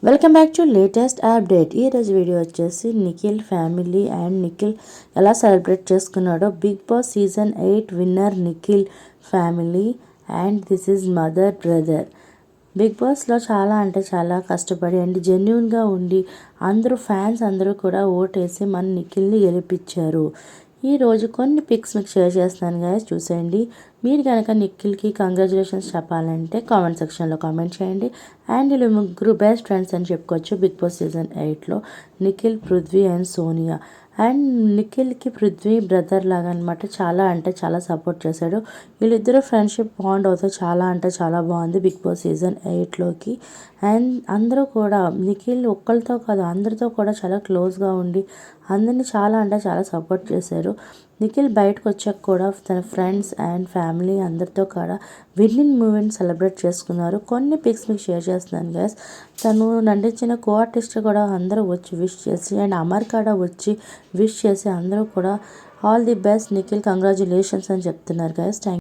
Welcome back to latest update. ఈరోజు video వచ్చేసి Nikhil family and Nikhil ఎలా సెలబ్రేట్ చేసుకున్నాడో. Big Boss season 8 winner Nikhil family and this is mother brother. Big బాస్లో చాలా అంటే చాలా కష్టపడి అండ్ జెన్యున్గా ఉండి ఫ్యాన్స్ అందరూ కూడా ఓటేసి మన నిఖిల్ని గెలిపించారు. ఈరోజు కొన్ని పిక్స్ మీకు షేర్ చేస్తాను గాయస్, చూసేయండి. మీరు కనుక నిఖిల్కి కంగ్రాచులేషన్స్ చెప్పాలంటే కామెంట్ సెక్షన్లో కామెంట్ చేయండి. అండ్ వీళ్ళు ముగ్గురు బెస్ట్ ఫ్రెండ్స్ అని చెప్పుకోవచ్చు బిగ్ బాస్ సీజన్ 8లో. నిఖిల్, పృథ్వీ అండ్ సోనియా. అండ్ నిఖిల్కి పృథ్వీ బ్రదర్ లాగా అనమాట. చాలా అంటే చాలా సపోర్ట్ చేశాడు. వీళ్ళిద్దరూ ఫ్రెండ్షిప్ బాండ్ అవుతే చాలా అంటే చాలా బాగుంది బిగ్ బాస్ సీజన్ 8లోకి. అండ్ అందరూ కూడా నిఖిల్ ఒక్కరితో కాదు అందరితో కూడా చాలా క్లోజ్గా ఉండి అందరినీ చాలా అంటే చాలా సపోర్ట్ చేశారు. నిఖిల్ బయటకు వచ్చాక కూడా తన ఫ్రెండ్స్ అండ్ ఫ్యామిలీ అందరితో కూడా విన్నింగ్ మూమెంట్ సెలబ్రేట్ చేసుకున్నారు. కొన్ని పిక్స్ మీకు షేర్ చేస్తున్నాను గైస్. తను నటించిన కో ఆర్టిస్ట్ కూడా అందరూ వచ్చి విష్ చేసి అండ్ అమర్ కూడా వచ్చి విష్ చేసి అందరూ కూడా all the best Nikhil, congratulations అని చెప్తున్నారు గైస్. థ్యాంక్